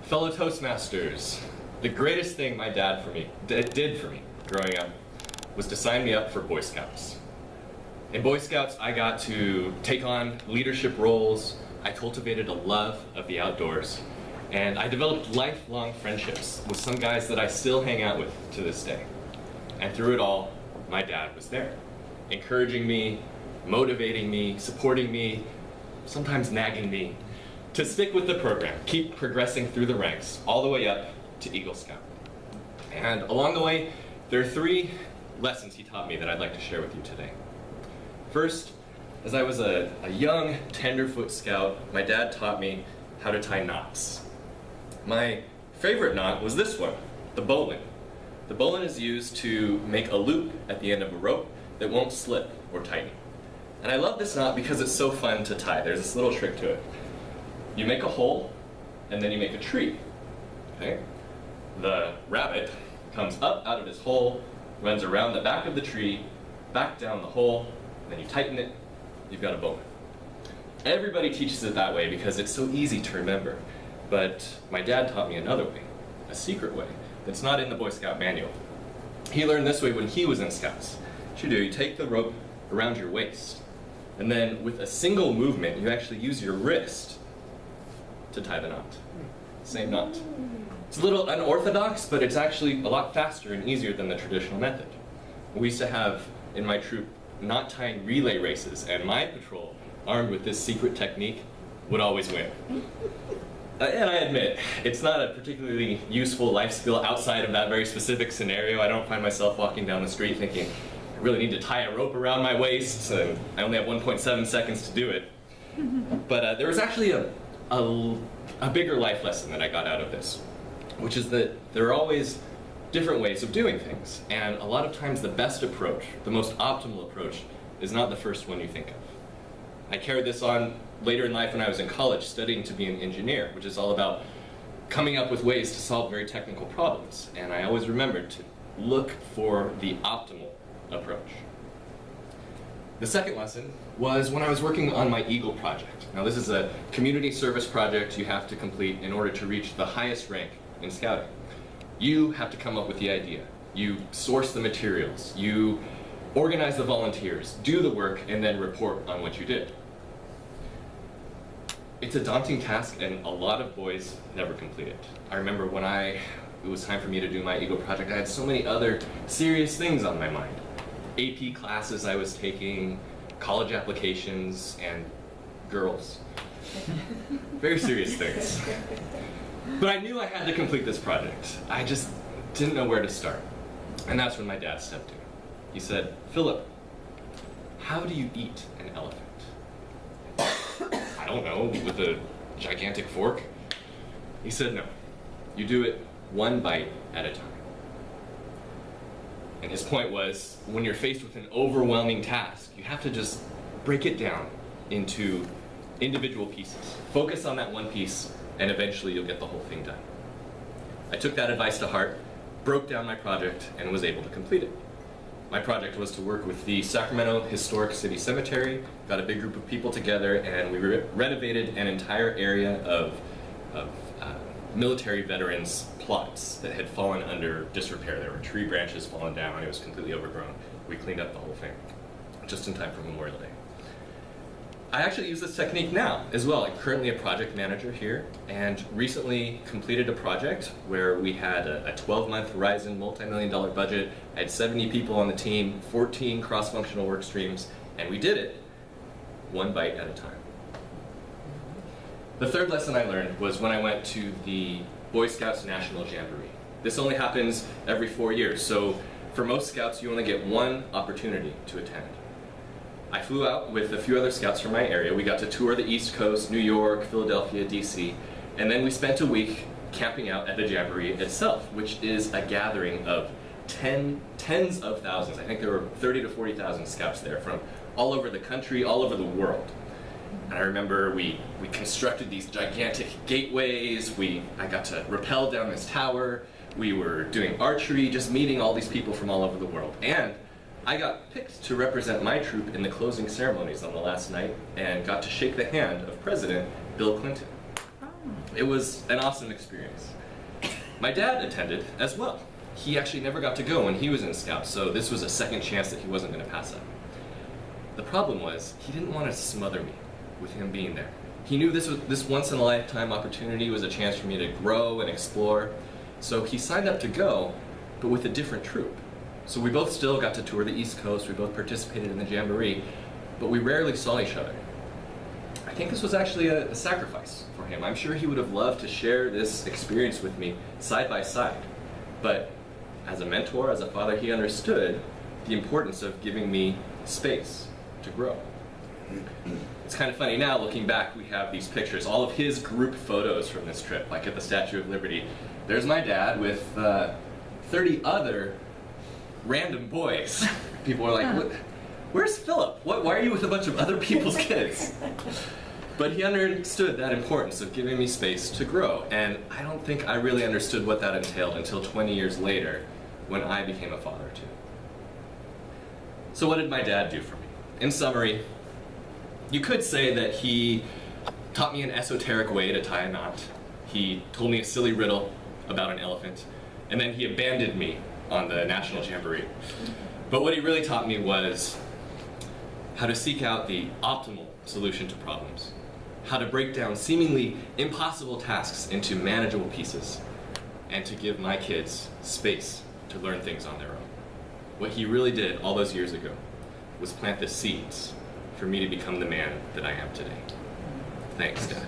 Fellow Toastmasters, the greatest thing my dad did for me growing up was to sign me up for Boy Scouts. In Boy Scouts, I got to take on leadership roles, I cultivated a love of the outdoors, and I developed lifelong friendships with some guys that I still hang out with to this day. And through it all, my dad was there, encouraging me, motivating me, supporting me, sometimes nagging me, to stick with the program, keep progressing through the ranks, all the way up to Eagle Scout. And along the way, there are 3 lessons he taught me that I'd like to share with you today. First, as I was a young, tenderfoot scout, my dad taught me how to tie knots. My favorite knot was this one, the bowline. The bowline is used to make a loop at the end of a rope that won't slip or tighten. And I love this knot because it's so fun to tie. There's this little trick to it. You make a hole, and then you make a tree, okay? The rabbit comes up out of his hole, runs around the back of the tree, back down the hole, and then you tighten it, you've got a bowline. Everybody teaches it that way because it's so easy to remember. But my dad taught me another way, a secret way, that's not in the Boy Scout manual. He learned this way when he was in Scouts. What you do, you take the rope around your waist, and then with a single movement, you actually use your wrist to tie the knot. Same knot. It's a little unorthodox, but it's actually a lot faster and easier than the traditional method. We used to have, in my troop, knot tying relay races, and my patrol, armed with this secret technique, would always win. And I admit, it's not a particularly useful life skill outside of that very specific scenario. I don't find myself walking down the street thinking, I really need to tie a rope around my waist, and I only have 1.7 seconds to do it. But there was actually a bigger life lesson that I got out of this, which is that there are always different ways of doing things. And a lot of times the best approach, the most optimal approach, is not the first one you think of. I carried this on later in life when I was in college studying to be an engineer, which is all about coming up with ways to solve very technical problems. And I always remembered to look for the optimal approach. The second lesson was when I was working on my Eagle project. Now this is a community service project you have to complete in order to reach the highest rank in scouting. You have to come up with the idea. You source the materials. You organize the volunteers, do the work, and then report on what you did. It's a daunting task, and a lot of boys never complete it. I remember when it was time for me to do my Eagle project, I had so many other serious things on my mind. AP classes I was taking, college applications, and girls. Very serious things. But I knew I had to complete this project. I just didn't know where to start. And that's when my dad stepped in. He said, Philip, how do you eat an elephant? I don't know, with a gigantic fork? He said, no, you do it one bite at a time. And his point was, when you're faced with an overwhelming task, you have to just break it down into individual pieces. Focus on that one piece, and eventually you'll get the whole thing done. I took that advice to heart, broke down my project, and was able to complete it. My project was to work with the Sacramento Historic City Cemetery, got a big group of people together, and we renovated an entire area of military veterans' plots that had fallen under disrepair. There were tree branches fallen down, it was completely overgrown. We cleaned up the whole thing, just in time for Memorial Day. I actually use this technique now as well. I'm currently a project manager here, and recently completed a project where we had a 12-month Horizon multi-million-dollar budget. I had 70 people on the team, 14 cross-functional work streams, and we did it one bite at a time. The third lesson I learned was when I went to the Boy Scouts National Jamboree. This only happens every 4 years, so for most scouts you only get one opportunity to attend. I flew out with a few other scouts from my area. We got to tour the East Coast, New York, Philadelphia, DC, and then we spent a week camping out at the Jamboree itself, which is a gathering of tens of thousands. I think there were 30 to 40,000 scouts there from all over the country, all over the world. And I remember we constructed these gigantic gateways. I got to rappel down this tower. We were doing archery, just meeting all these people from all over the world. And I got picked to represent my troop in the closing ceremonies on the last night and got to shake the hand of President Bill Clinton. It was an awesome experience. My dad attended as well. He actually never got to go when he was in Scouts, so this was a second chance that he wasn't going to pass up. The problem was, he didn't want to smother me with him being there. He knew this once-in-a-lifetime opportunity was a chance for me to grow and explore, so he signed up to go, but with a different troop. So we both still got to tour the East Coast, we both participated in the Jamboree, but we rarely saw each other. I think this was actually a sacrifice for him. I'm sure he would have loved to share this experience with me side by side, but as a mentor, as a father, he understood the importance of giving me space to grow. It's kind of funny now, looking back, we have these pictures, all of his group photos from this trip, like at the Statue of Liberty. There's my dad with 30 other random boys. People are like, where's Philip? Why are you with a bunch of other people's kids? But he understood that importance of giving me space to grow, and I don't think I really understood what that entailed until 20 years later, when I became a father too. So what did my dad do for me? In summary, you could say that he taught me an esoteric way to tie a knot. He told me a silly riddle about an elephant, and then he abandoned me on the National Jamboree. But what he really taught me was how to seek out the optimal solution to problems, how to break down seemingly impossible tasks into manageable pieces, and to give my kids space to learn things on their own. What he really did all those years ago was plant the seeds for me to become the man that I am today. Thanks, Dad.